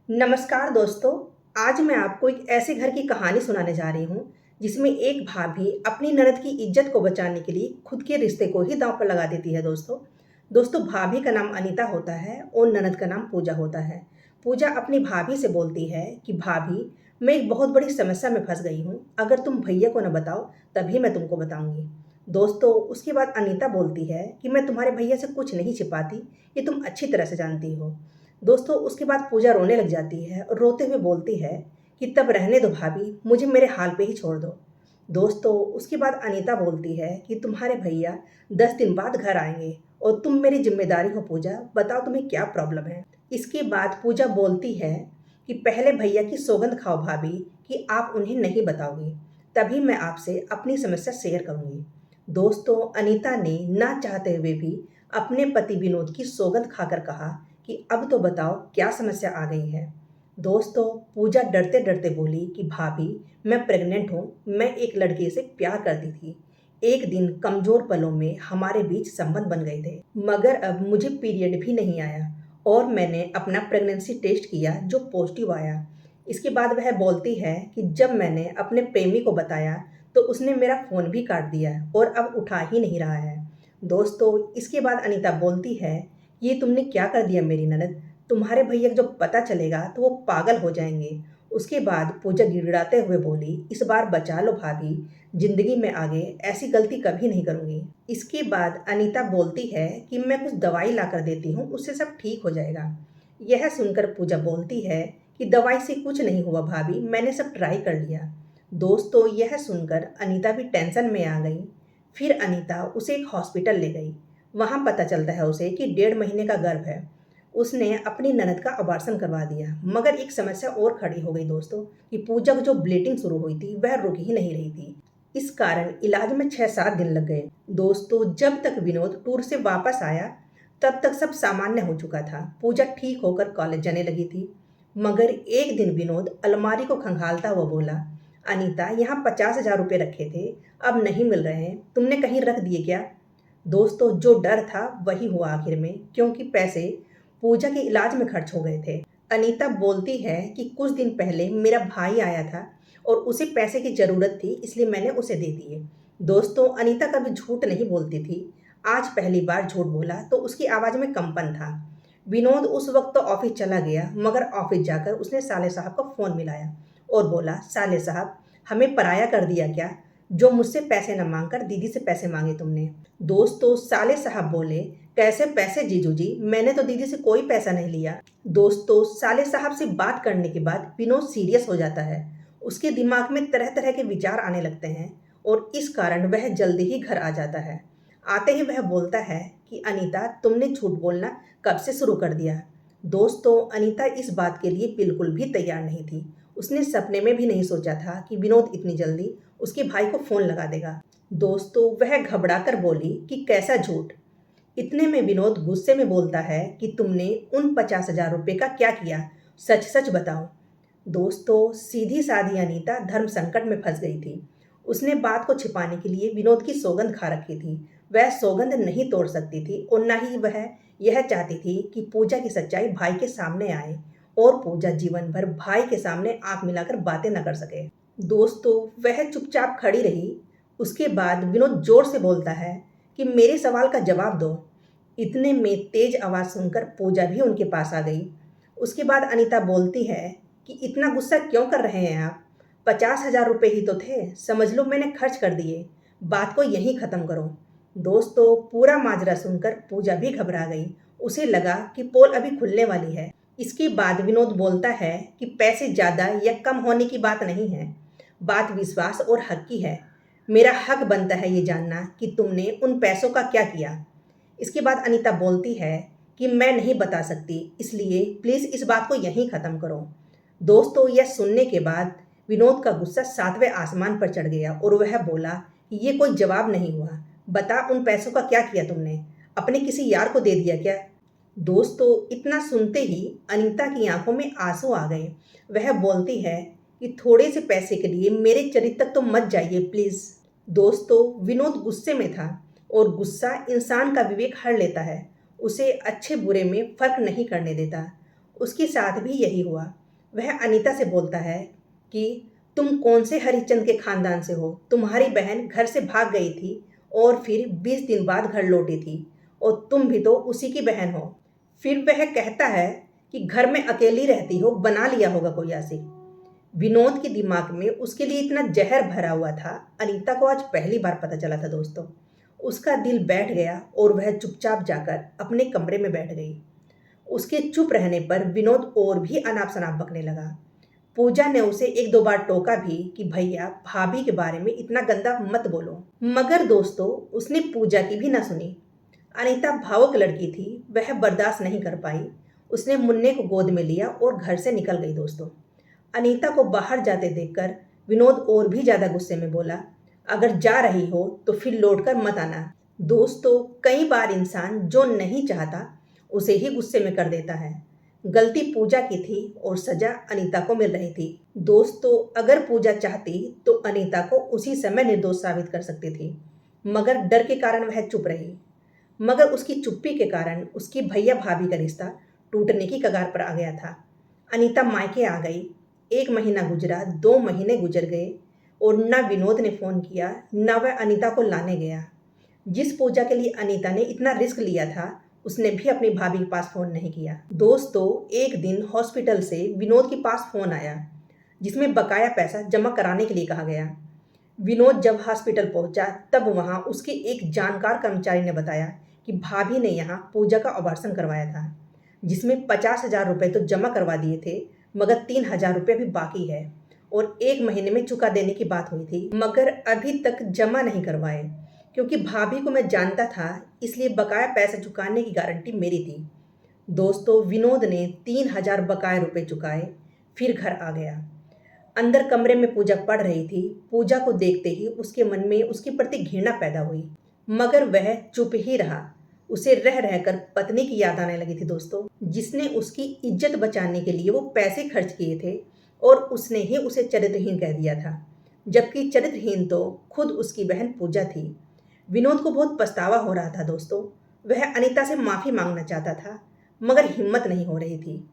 नमस्कार दोस्तों। आज मैं आपको एक ऐसे घर की कहानी सुनाने जा रही हूँ जिसमें एक भाभी अपनी ननद की इज्जत को बचाने के लिए खुद के रिश्ते को ही दांव पर लगा देती है। दोस्तों भाभी का नाम अनीता होता है और ननद का नाम पूजा होता है। पूजा अपनी भाभी से बोलती है कि भाभी, मैं एक बहुत बड़ी समस्या में फंस गई हूँ। अगर तुम भैया को न बताओ तभी मैं तुमको बताऊंगी। दोस्तों उसके बाद अनीता बोलती है कि मैं तुम्हारे भैया से कुछ नहीं छिपाती, ये तुम अच्छी तरह से जानती हो। दोस्तों उसके बाद पूजा रोने लग जाती है और रोते हुए बोलती है कि तब रहने दो भाभी, मुझे मेरे हाल पे ही छोड़ दो। दोस्तों उसके बाद अनीता बोलती है कि तुम्हारे भैया 10 दिन बाद घर आएंगे और तुम मेरी जिम्मेदारी हो पूजा, बताओ तुम्हें क्या प्रॉब्लम है। इसके बाद पूजा बोलती है कि पहले भैया की सौगंध खाओ भाभी कि आप उन्हें नहीं बताओगी, तभी मैं आपसे अपनी समस्या शेयर करूंगी। दोस्तों अनीता ने ना चाहते हुए भी अपने पति विनोद की सौगंध खाकर कहा कि अब तो बताओ क्या समस्या आ गई है। दोस्तों पूजा डरते डरते बोली कि भाभी, मैं प्रेग्नेंट हूँ, मैं एक लड़के से प्यार करती थी। एक दिन कमजोर पलों में हमारे बीच संबंध बन गए थे, मगर अब मुझे पीरियड भी नहीं आया और मैंने अपना प्रेगनेंसी टेस्ट किया जो पॉजिटिव आया। इसके बाद वह बोलती है कि जब मैंने अपने प्रेमी को बताया तो उसने मेरा फ़ोन भी काट दिया और अब उठा ही नहीं रहा है। दोस्तों इसके बाद अनीता बोलती है, ये तुमने क्या कर दिया मेरी ननद, तुम्हारे भैया को जब पता चलेगा तो वो पागल हो जाएंगे। उसके बाद पूजा गिड़गिड़ाते हुए बोली, इस बार बचा लो भाभी, जिंदगी में आगे ऐसी गलती कभी नहीं करूंगी। इसके बाद अनीता बोलती है कि मैं कुछ दवाई ला कर देती हूँ, उससे सब ठीक हो जाएगा। यह सुनकर पूजा बोलती है कि दवाई से कुछ नहीं हुआ भाभी, मैंने सब ट्राई कर लिया। दोस्तों यह सुनकर अनीता भी टेंशन में आ गई। फिर अनीता उसे एक हॉस्पिटल ले गई। वहाँ पता चलता है उसे कि 1.5 महीने का गर्भ है। उसने अपनी ननद का अबॉर्शन करवा दिया, मगर एक समस्या और खड़ी हो गई दोस्तों कि पूजा को जो ब्लीडिंग शुरू हुई थी वह रुक ही नहीं रही थी। इस कारण इलाज में 6-7 दिन लग गए। दोस्तों जब तक विनोद टूर से वापस आया तब तक सब सामान्य हो चुका था। पूजा ठीक होकर कॉलेज जाने लगी थी, मगर एक दिन विनोद अलमारी को खंगालता हुआ बोला, अनीता यहाँ 50,000 रुपये रखे थे, अब नहीं मिल रहे हैं, तुमने कहीं रख दिए क्या। दोस्तों जो डर था वही हुआ आखिर में, क्योंकि पैसे पूजा के इलाज में खर्च हो गए थे। अनीता बोलती है कि कुछ दिन पहले मेरा भाई आया था और उसे पैसे की ज़रूरत थी, इसलिए मैंने उसे दे दिए। दोस्तों अनीता कभी झूठ नहीं बोलती थी, आज पहली बार झूठ बोला तो उसकी आवाज़ में कंपन था। विनोद उस वक्त तो ऑफिस चला गया, मगर ऑफिस जाकर उसने साले साहब का फ़ोन मिलाया और बोला, साले साहब हमें पराया कर दिया क्या, जो मुझसे पैसे न मांगकर दीदी से पैसे मांगे तुमने। दोस्तों साले साहब बोले, कैसे पैसे जीजू जी, मैंने तो दीदी से कोई पैसा नहीं लिया। दोस्तों साले साहब से बात करने के बाद विनोद सीरियस हो जाता है। उसके दिमाग में तरह तरह के विचार आने लगते हैं और इस कारण वह जल्दी ही घर आ जाता है। आते ही वह बोलता है कि अनीता तुमने झूठ बोलना कब से शुरू कर दिया। दोस्तों अनीता इस बात के लिए बिल्कुल भी तैयार नहीं थी। उसने सपने में भी नहीं सोचा था कि विनोद इतनी जल्दी उसके भाई को फ़ोन लगा देगा। दोस्तों वह घबराकर बोली कि कैसा झूठ। इतने में विनोद गुस्से में बोलता है कि तुमने उन 50,000 रुपये का क्या किया, सच सच बताओ। दोस्तों सीधी साधी अनीता धर्म संकट में फंस गई थी। उसने बात को छिपाने के लिए विनोद की सौगंध खा रखी थी। वह सौगंध नहीं तोड़ सकती थी और न ही वह यह चाहती थी कि पूजा की सच्चाई भाई के सामने आए और पूजा जीवन भर भाई के सामने आंख मिलाकर बातें न कर सके। दोस्तों वह चुपचाप खड़ी रही। उसके बाद विनोद जोर से बोलता है कि मेरे सवाल का जवाब दो। इतने में तेज आवाज़ सुनकर पूजा भी उनके पास आ गई। उसके बाद अनीता बोलती है कि इतना गुस्सा क्यों कर रहे हैं आप, 50,000 रुपये ही तो थे, समझ लो मैंने खर्च कर दिए, बात को यहीं ख़त्म करो। दोस्तों पूरा माजरा सुनकर पूजा भी घबरा गई। उसे लगा कि पोल अभी खुलने वाली है। इसके बाद विनोद बोलता है कि पैसे ज़्यादा या कम होने की बात नहीं है, बात विश्वास और हक की है। मेरा हक बनता है ये जानना कि तुमने उन पैसों का क्या किया। इसके बाद अनीता बोलती है कि मैं नहीं बता सकती, इसलिए प्लीज़ इस बात को यहीं ख़त्म करो। दोस्तों यह सुनने के बाद विनोद का गुस्सा 7वें आसमान पर चढ़ गया और वह बोला कि ये कोई जवाब नहीं हुआ, बता उन पैसों का क्या किया तुमने, अपने किसी यार को दे दिया क्या। दोस्तों इतना सुनते ही अनीता की आंखों में आंसू आ गए। वह बोलती है कि थोड़े से पैसे के लिए मेरे चरित्र तक तो मत जाइए प्लीज़। दोस्तों विनोद गुस्से में था और गुस्सा इंसान का विवेक हर लेता है, उसे अच्छे बुरे में फर्क नहीं करने देता। उसके साथ भी यही हुआ। वह अनीता से बोलता है कि तुम कौन से हरिश्चंद्र के खानदान से हो? तुम्हारी बहन घर से भाग गई थी और फिर 20 दिन बाद घर लौटी थी और तुम भी तो उसी की बहन हो। फिर वह कहता है कि घर में अकेली रहती हो, बना लिया होगा कोई आशिक। विनोद के दिमाग में उसके लिए इतना जहर भरा हुआ था, अनीता को आज पहली बार पता चला था दोस्तों। उसका दिल बैठ गया और वह चुपचाप जाकर अपने कमरे में बैठ गई। उसके चुप रहने पर विनोद और भी अनाप शनाप बकने लगा। पूजा ने उसे एक दो बार टोका भी कि भैया भाभी के बारे में इतना गंदा मत बोलो, मगर दोस्तों उसने पूजा की भी ना सुनी। अनीता भावुक लड़की थी, वह बर्दाश्त नहीं कर पाई। उसने मुन्ने को गोद में लिया और घर से निकल गई दोस्तों। अनीता को बाहर जाते देखकर विनोद और भी ज्यादा गुस्से में बोला, अगर जा रही हो तो फिर लौटकर मत आना। दोस्तों कई बार इंसान जो नहीं चाहता उसे ही गुस्से में कर देता है। गलती पूजा की थी और सजा अनीता को मिल रही थी। दोस्तों अगर पूजा चाहती तो अनीता को उसी समय निर्दोष साबित कर सकती थी, मगर डर के कारण वह चुप रही। मगर उसकी चुप्पी के कारण उसकी भैया भाभी का रिश्ता टूटने की कगार पर आ गया था। अनीता मायके आ गई। 1 महीना गुजरा, 2 महीने गुजर गए और न विनोद ने फ़ोन किया न वह अनीता को लाने गया। जिस पूजा के लिए अनीता ने इतना रिस्क लिया था उसने भी अपनी भाभी के पास फ़ोन नहीं किया। दोस्तों एक दिन हॉस्पिटल से विनोद के पास फ़ोन आया जिसमें बकाया पैसा जमा कराने के लिए कहा गया। विनोद जब हॉस्पिटल पहुंचा तब वहां उसके एक जानकार कर्मचारी ने बताया कि भाभी ने यहाँ पूजा का ऑपरेशन करवाया था, जिसमें 50,000 रुपये तो जमा करवा दिए थे, मगर 3,000 रुपये भी बाकी है और 1 महीने में चुका देने की बात हुई थी, मगर अभी तक जमा नहीं करवाए। क्योंकि भाभी को मैं जानता था इसलिए बकाया पैसा चुकाने की गारंटी मेरी थी। दोस्तों विनोद ने 3,000 बकाया रुपए चुकाए, फिर घर आ गया। अंदर कमरे में पूजा पढ़ रही थी। पूजा को देखते ही उसके मन में उसके प्रति घृणा पैदा हुई, मगर वह चुप ही रहा। उसे रह रहकर पत्नी की याद आने लगी थी दोस्तों, जिसने उसकी इज्जत बचाने के लिए वो पैसे खर्च किए थे और उसने ही उसे चरित्रहीन कह दिया था, जबकि चरित्रहीन तो खुद उसकी बहन पूजा थी। विनोद को बहुत पछतावा हो रहा था दोस्तों। वह अनीता से माफ़ी मांगना चाहता था, मगर हिम्मत नहीं हो रही थी।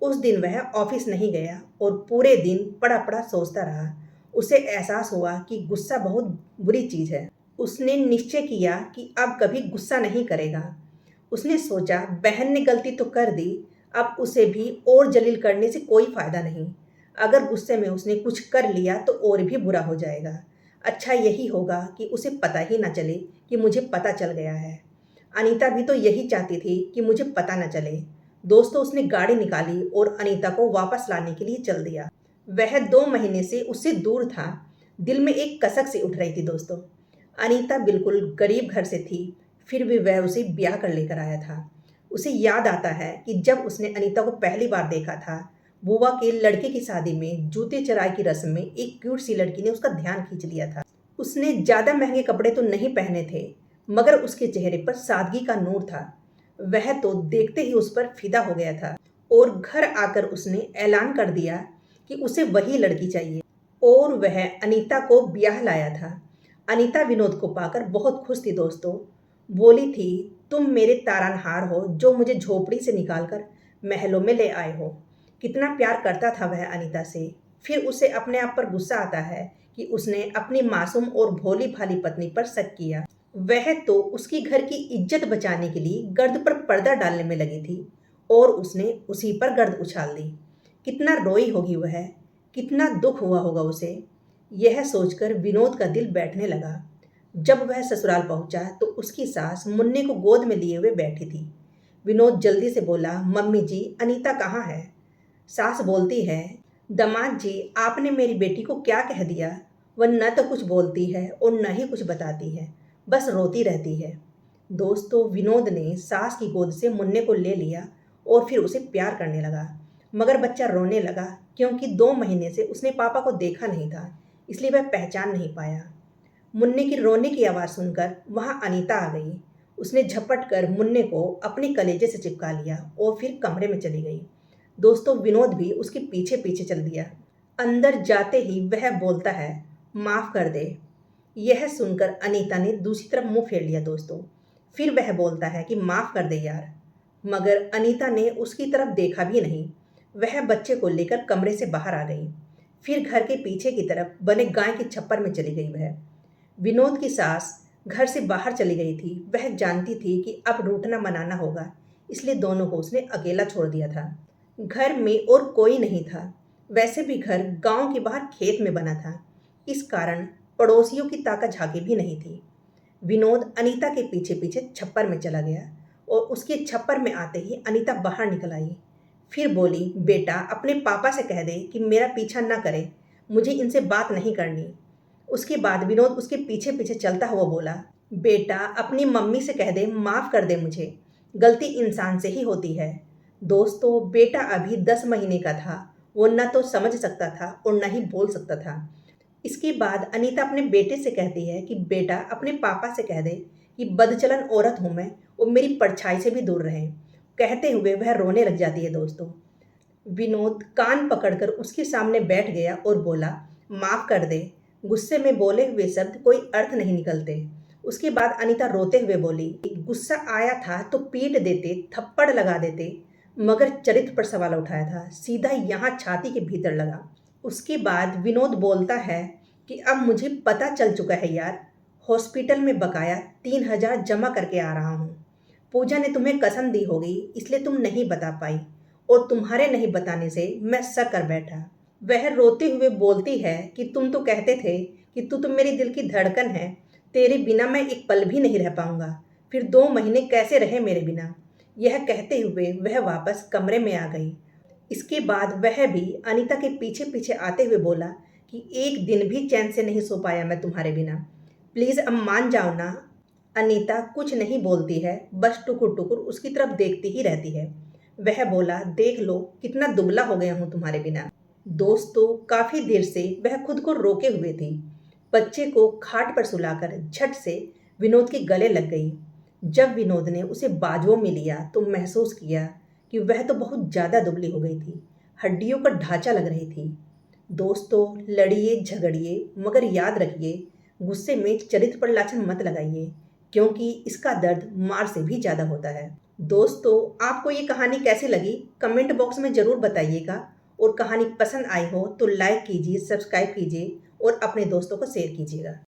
उस दिन वह ऑफिस नहीं गया और पूरे दिन पड़ा पड़ा सोचता रहा। उसे एहसास हुआ कि गुस्सा बहुत बुरी चीज़ है। उसने निश्चय किया कि अब कभी गुस्सा नहीं करेगा। उसने सोचा बहन ने गलती तो कर दी, अब उसे भी और जलील करने से कोई फ़ायदा नहीं। अगर गुस्से में उसने कुछ कर लिया तो और भी बुरा हो जाएगा। अच्छा यही होगा कि उसे पता ही ना चले कि मुझे पता चल गया है। अनीता भी तो यही चाहती थी कि मुझे पता न चले। दोस्तों उसने गाड़ी निकाली और अनीता को वापस लाने के लिए चल दिया। वह 2 महीने से उससे दूर था। दिल में एक कसक सी उठ रही थी दोस्तों। अनीता बिल्कुल गरीब घर से थी, फिर भी वह उसे ब्याह कर लेकर आया था। उसे याद आता है कि जब उसने अनीता को पहली बार देखा था, बुआ के लड़के की शादी में जूते चराई की रस्म में एक क्यूट सी लड़की ने उसका ध्यान खींच लिया था। उसने ज़्यादा महंगे कपड़े तो नहीं पहने थे, मगर उसके चेहरे पर सादगी का नूर था। वह तो देखते ही उस पर फिदा हो गया था और घर आकर उसने ऐलान कर दिया कि उसे वही लड़की चाहिए और वह अनीता को ब्याह लाया था। अनीता विनोद को पाकर बहुत खुश थी दोस्तों। बोली थी, तुम मेरे तारनहार हो जो मुझे झोपड़ी से निकालकर महलों में ले आए हो। कितना प्यार करता था वह अनीता से। फिर उसे अपने आप पर गुस्सा आता है कि उसने अपनी मासूम और भोली भाली पत्नी पर शक किया। वह तो उसकी घर की इज्जत बचाने के लिए गर्द पर पर्दा डालने में लगी थी और उसने उसी पर गर्द उछाल दी। कितना रोई होगी वह, कितना दुख हुआ होगा उसे। यह सोचकर विनोद का दिल बैठने लगा। जब वह ससुराल पहुंचा तो उसकी सास मुन्ने को गोद में लिए हुए बैठी थी। विनोद जल्दी से बोला, मम्मी जी अनीता कहाँ है? सास बोलती है, दामाद जी आपने मेरी बेटी को क्या कह दिया? वह न तो कुछ बोलती है और न ही कुछ बताती है, बस रोती रहती है। दोस्तों विनोद ने सास की गोद से मुन्ने को ले लिया और फिर उसे प्यार करने लगा, मगर बच्चा रोने लगा क्योंकि 2 महीने से उसने पापा को देखा नहीं था, इसलिए वह पहचान नहीं पाया। मुन्ने की रोने की आवाज़ सुनकर वहाँ अनीता आ गई। उसने झपट कर मुन्ने को अपने कलेजे से चिपका लिया और फिर कमरे में चली गई। दोस्तों विनोद भी उसके पीछे पीछे चल दिया। अंदर जाते ही वह बोलता है, माफ़ कर दे। यह सुनकर अनीता ने दूसरी तरफ मुंह फेर लिया दोस्तों। फिर वह बोलता है कि माफ़ कर दे यार। मगर अनीता ने उसकी तरफ देखा भी नहीं। वह बच्चे को लेकर कमरे से बाहर आ गई। फिर घर के पीछे की तरफ बने गाय के छप्पर में चली गई वह। विनोद की सास घर से बाहर चली गई थी। वह जानती थी कि अब रूठना मनाना होगा, इसलिए दोनों को उसने अकेला छोड़ दिया था। घर में और कोई नहीं था। वैसे भी घर गांव के बाहर खेत में बना था, इस कारण पड़ोसियों की ताका झाकी भी नहीं थी। विनोद अनीता के पीछे पीछे छप्पर में चला गया और उसके छप्पर में आते ही अनीता बाहर निकल आई। फिर बोली, बेटा अपने पापा से कह दे कि मेरा पीछा न करे, मुझे इनसे बात नहीं करनी। उसके बाद विनोद उसके पीछे पीछे चलता हुआ बोला, बेटा अपनी मम्मी से कह दे माफ़ कर दे मुझे, गलती इंसान से ही होती है। दोस्तों, बेटा अभी 10 महीने का था। वो न तो समझ सकता था और न ही बोल सकता था। इसके बाद अनीता अपने बेटे से कहती है कि बेटा अपने पापा से कह दे कि बदचलन औरत हूँ मैं और मेरी परछाई से भी दूर रहें। कहते हुए वह रोने लग जाती है दोस्तों। विनोद कान पकड़कर उसके सामने बैठ गया और बोला, माफ़ कर दे। गुस्से में बोले हुए शब्द कोई अर्थ नहीं निकलते। उसके बाद अनीता रोते हुए बोली, गुस्सा आया था तो पीट देते, थप्पड़ लगा देते, मगर चरित्र पर सवाल उठाया था, सीधा यहाँ छाती के भीतर लगा। उसके बाद विनोद बोलता है कि अब मुझे पता चल चुका है यार, हॉस्पिटल में बकाया 3,000 जमा करके आ रहा हूँ। पूजा ने तुम्हें कसम दी होगी, इसलिए तुम नहीं बता पाई और तुम्हारे नहीं बताने से मैं शक कर बैठा। वह रोते हुए बोलती है कि तुम तो कहते थे कि तू तो मेरे दिल की धड़कन है, तेरे बिना मैं एक पल भी नहीं रह पाऊंगा, फिर 2 महीने कैसे रहे मेरे बिना। यह कहते हुए वह वापस कमरे में आ गई। इसके बाद वह भी अनीता के पीछे पीछे आते हुए बोला कि एक दिन भी चैन से नहीं सो पाया मैं तुम्हारे बिना, प्लीज़ अब मान जाओ ना। अनीता कुछ नहीं बोलती है, बस टुकुर टुकुर उसकी तरफ देखती ही रहती है। वह बोला, देख लो कितना दुबला हो गया हूँ तुम्हारे बिना। दोस्तों, काफ़ी देर से वह खुद को रोके हुए थी। बच्चे को खाट पर सुलाकर झट से विनोद के गले लग गई। जब विनोद ने उसे बाजुओं में लिया तो महसूस किया कि वह तो बहुत ज़्यादा दुबली हो गई थी, हड्डियों का ढांचा लग रही थी। दोस्तों, लड़िए झगड़िए मगर याद रखिए, गुस्से में चरित्र पर लाछन मत लगाइए, क्योंकि इसका दर्द मार से भी ज़्यादा होता है। दोस्तों, आपको ये कहानी कैसी लगी कमेंट बॉक्स में ज़रूर बताइएगा, और कहानी पसंद आई हो तो लाइक कीजिए, सब्सक्राइब कीजिए और अपने दोस्तों को शेयर कीजिएगा।